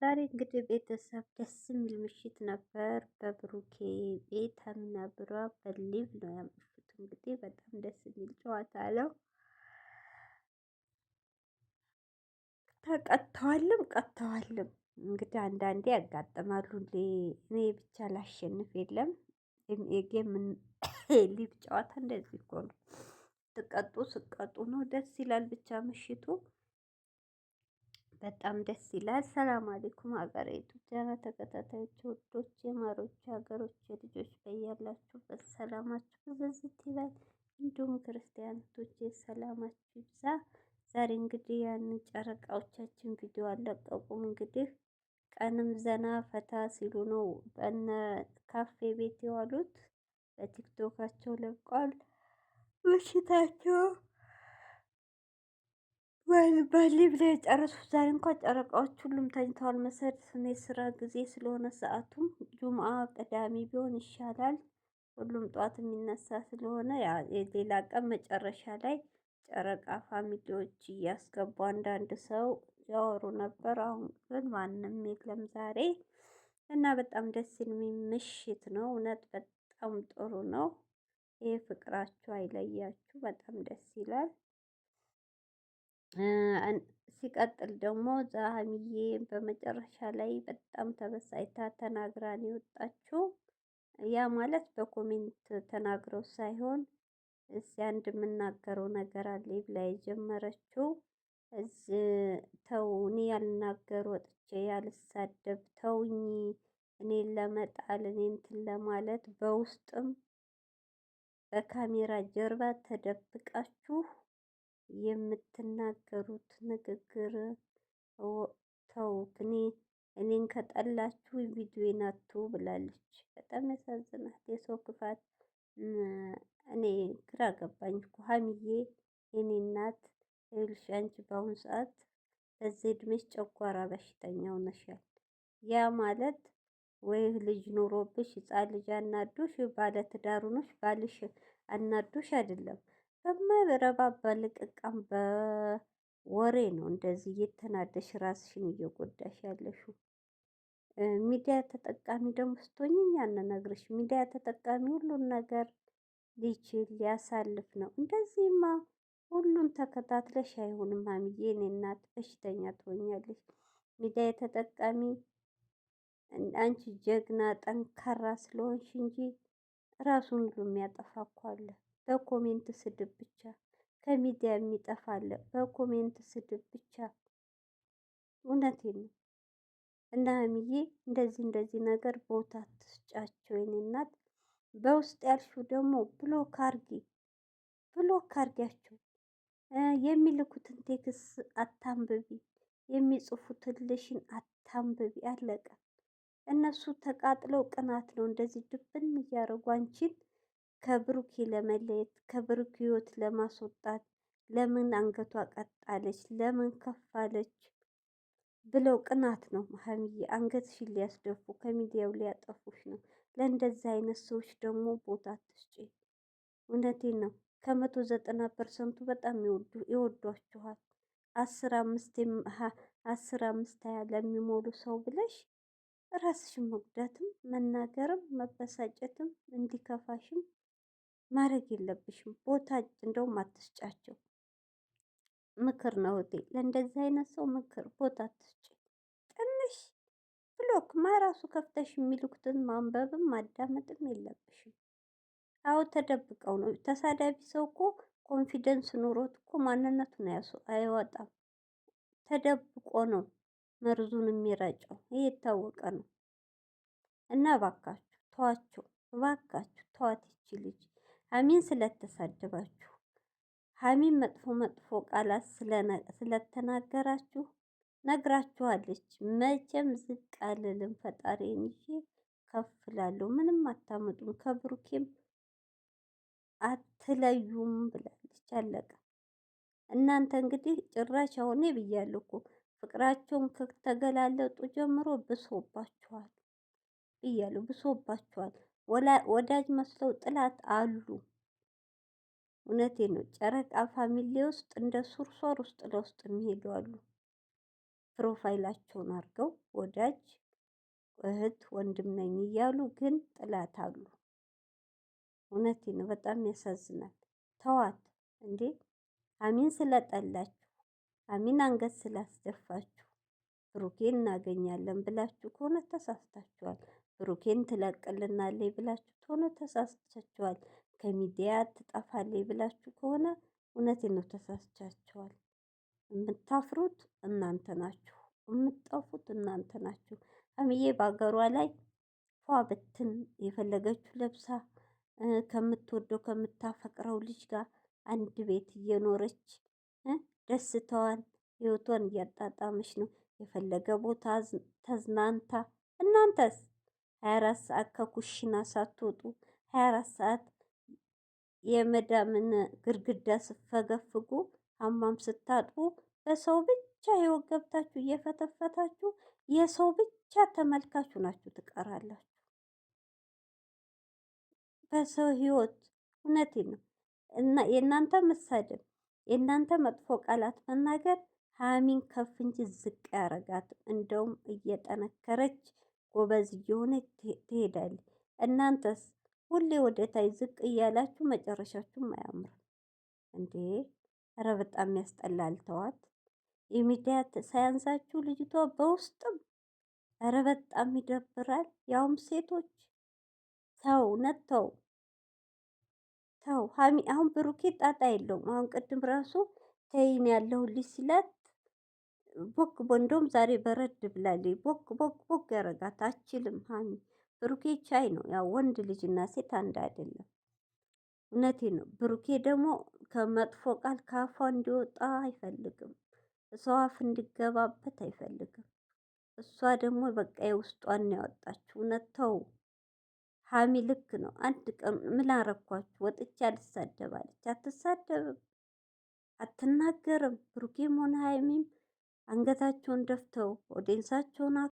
ዛሬ እንግዲህ ቤተሰብ ደስ የሚል ምሽት ነበር። በብሩኬ ቤት ሀሚና ብሯ በሊቭ ነው ያመሹት። እንግዲህ በጣም ደስ የሚል ጨዋታ ነው። ተቀጥተዋልም ቀጥተዋልም። እንግዲህ አንዳንዴ ያጋጥማሉ። እኔ ብቻ ላሸንፍ የለም። የጌም ሊቭ ጨዋታ እንደዚህ እኮ ነው። ትቀጡ ስቀጡ ነው ደስ ይላል። ብቻ ምሽቱ በጣም ደስ ይላል። ሰላም አለይኩም ሀገሬ ቱጃና ተከታታዮች ውዶች የማሮች ሀገሮች ልጆች በያላችሁበት ሰላማችሁ ብዝዝት ይበል። እንዲሁም ክርስቲያኖቶች ሰላማችሁ ይብዛ። ዛሬ እንግዲህ ያንን ጨረቃዎቻችን ቪዲዮ አለቀቁም። እንግዲህ ቀንም ዘና ፈታ ሲሉ ነው በነ ካፌ ቤት የዋሉት። በቲክቶካቸው ለቋል ምሽታቸው በሊቭ ላይ የጨረሱት። ዛሬ እንኳን ጨረቃዎች ሁሉም ተኝተዋል መሰል። እኔ ስራ ጊዜ ስለሆነ ሰአቱም ጁምአ ቅዳሜ ቢሆን ይሻላል። ሁሉም ጠዋት የሚነሳ ስለሆነ ያ የሌላ ቀን መጨረሻ ላይ ጨረቃ ፋሚሊዎች እያስገቡ አንዳንድ ሰው ያወሩ ነበር። አሁን ግን ማንም የለም ዛሬ እና በጣም ደስ የሚል ምሽት ነው። እውነት በጣም ጥሩ ነው። ይሄ ፍቅራችሁ አይለያችሁ። በጣም ደስ ይላል። ሲቀጥል ደግሞ ሀይሚዬ በመጨረሻ ላይ በጣም ተበሳጭታ ተናግራ ነው የወጣችው። ያ ማለት በኮሜንት ተናግረው ሳይሆን እዚህ አንድ የምናገረው ነገር አለ ብላ የጀመረችው። እዚህ ተው እኔ ያልናገር ወጥቼ ያልሳደብ ተውኝ፣ እኔን ለመጣል እኔን እንትን ለማለት በውስጥም በካሜራ ጀርባ ተደብቃችሁ የምትናገሩት ንግግር ተው፣ እኔን ከጠላችሁ ቪዲዮዬን አትዩ ብላለች። በጣም ያሳዝናል። የሰው ክፋት እኔ ግራ ገባኝ እኮ ሀይሚዬ የኔ እናት። ይኸውልሽ አንቺ በአሁኑ ሰዓት በዚህ እድሜሽ ጨጓራ በሽተኛ ሆነሻል። ያ ማለት ወይ ልጅ ኖሮብሽ ህፃን ልጅ አናዶሽ ባለ ትዳር ሆነሽ ባልሽ አናዶሽ አይደለም። በማይረባ በልቅቃም በወሬ ነው እንደዚህ እየተናደሽ ራስሽን እየጎዳሽ ያለሽው። ሚዲያ ተጠቃሚ ደግሞ ስትሆኚ እኛ አንነግርሽ። ሚዲያ ተጠቃሚ ሁሉን ነገር ሊችል ሊያሳልፍ ነው። እንደዚህማ ሁሉን ተከታትለሽ አይሆንም ሀይሚዬ የኔ እናት፣ በሽተኛ ትሆኛለሽ። ሚዲያ ተጠቃሚ አንቺ ጀግና ጠንካራ ስለሆንሽ እንጂ ራሱን ሁሉ የሚያጠፋ እኮ አለ። በኮሜንት ስድብ ብቻ ከሚዲያ የሚጠፋ አለ። በኮሜንት ስድብ ብቻ። እውነቴን ነው። እና ሀይሚዬ እንደዚህ ነገር ቦታ አትስጫቸው የኔ እናት። በውስጥ ያልሽው ደግሞ ብሎክ አርጊ፣ ብሎክ አርጊያቸው። የሚልኩትን ቴክስ አታንብቢ፣ የሚጽፉትን ልሽን አታንብቢ። አለቀ። እነሱ ተቃጥለው ቅናት ነው እንደዚህ ድብን እያደረጉ አንቺን ከብሩኬ ለመለየት ከብሩኬ ህይወት ለማስወጣት። ለምን አንገቷ ቀጣለች፣ ለምን ከፋለች ብለው ቅናት ነው ሀይሚዬ። አንገትሽን ሊያስደፉ ከሚዲያው ሊያጠፉሽ ነው። ለእንደዚህ አይነት ሰዎች ደግሞ ቦታ አትስጪ። እውነቴን ነው። 190% በጣም ይወዷችኋል። 15 20 ለሚሞሉ ሰው ብለሽ ራስሽን መጉዳትም መናገርም መበሳጨትም እንዲከፋሽም ማድረግ የለብሽም። ቦታ እንደውም አትስጫቸው። ምክር ነው እህቴ። ለእንደዚህ አይነት ሰው ምክር ቦታ አትስጪ። ትንሽ ብሎክ ማራሱ ከፍተሽ የሚልኩትን ማንበብም ማዳመጥም የለብሽም። አዎ ተደብቀው ነው። ተሳዳቢ ሰው እኮ ኮንፊደንስ ኑሮት እኮ ማንነቱን አይወጣም። ተደብቆ ነው መርዙን የሚረጨው። ይሄ የታወቀ ነው። እና እባካችሁ ተዋቸው፣ እባካችሁ ተዋት። ይቺ ልጅ ሀሚን ስለተሳደባችሁ ሀሚን መጥፎ መጥፎ ቃላት ስለተናገራችሁ ነግራችኋለች። መቼም ዝቅ አልልም፣ ፈጣሪን ይዤ ከፍ እላለሁ። ምንም አታመጡም፣ ከብሩኬም አትለዩም ብላለች። አለቀ። እናንተ እንግዲህ ጭራሽ አሁን ብያለሁ እኮ ፍቅራቸውን ከተገላለጡ ጀምሮ ብሶባችኋል ብያለሁ፣ ብሶባችኋል። ወዳጅ መስለው ጥላት አሉ። እውነቴን ነው። ጨረቃ ፋሚሊ ውስጥ እንደ ሱርሶር ውስጥ ለውስጥ የሚሄዱ አሉ። ፕሮፋይላቸውን አድርገው ወዳጅ እህት ወንድም ነኝ እያሉ ግን ጥላት አሉ። እውነቴን ነው። በጣም ያሳዝናል። ተዋት እንዴ! ሀሚን ስለጠላችሁ ሀሚን አንገት ስላስደፋችሁ ብሩኬን እናገኛለን ብላችሁ ከሆነ ተሳስታችኋል። ብሩኬን ትለቅልናለች ብላችሁ ከሆነ ተሳስታችኋል። ከሚዲያ ትጠፋለች ብላችሁ ከሆነ እውነቴን ነው ተሳስቻችኋል። የምታፍሩት እናንተ ናችሁ፣ የምትጠፉት እናንተ ናችሁ። ሀሚዬ በሀገሯ ላይ ፏ ብትን የፈለገችው ለብሳ ከምትወደው ከምታፈቅረው ልጅ ጋር አንድ ቤት እየኖረች ደስታዋን ህይወቷን እያጣጣመች ነው። የፈለገ ቦታ ተዝናንታ። እናንተስ 24 ሰዓት ከኩሽና ሳትወጡ 24 ሰዓት የመዳምን ግድግዳ ስትፈገፍጉ ሀማም ስታጥቡ በሰው ብቻ ህይወት ገብታችሁ እየፈተፈታችሁ የሰው ብቻ ተመልካችሁ ናችሁ ትቀራላችሁ። በሰው ህይወት እውነቴን ነው። እና የእናንተ መሳደብ የእናንተ መጥፎ ቃላት መናገር ሀሚን ከፍ እንጂ ዝቅ ያረጋት። እንደውም እየጠነከረች ጎበዝ እየሆነች ትሄዳለች። እናንተስ ሁሌ ወደ ታይ ዝቅ እያላችሁ መጨረሻችሁም አያምርም እንዴ! ኧረ በጣም ያስጠላል። ተዋት። የሚዲያ ሳያንሳችሁ ልጅቷ በውስጥም ኧረ በጣም ይደብራል። ያውም ሴቶች ተው እውነት ተው ተው። ሀሚ አሁን ብሩኬ ጣጣ የለውም። አሁን ቅድም ራሱ ተይን ያለሁልሽ ሲላት ቦክ እንደውም ዛሬ በረድ ብላለች። ቦክ ቦክ ቦክ ያረጋት አችልም። ሀሚ ብሩኬ ቻይ ነው። ያው ወንድ ልጅና ሴት አንድ አይደለም። እውነቴን ነው። ብሩኬ ደግሞ ከመጥፎ ቃል ከአፏ እንዲወጣ አይፈልግም። ሰው አፍ እንዲገባበት አይፈልግም። እሷ ደግሞ በቃ የውስጧን ያወጣችው። እውነት ተው። ሀሚ ልክ ነው። አንድ ቀን ምን አረኳችሁ ወጥቼ አልሳደባለች። አትሳደብም፣ አትናገርም። ብሩኬም ሆነ ሀይሚም አንገታቸውን ደፍተው ኦዲየንሳቸውን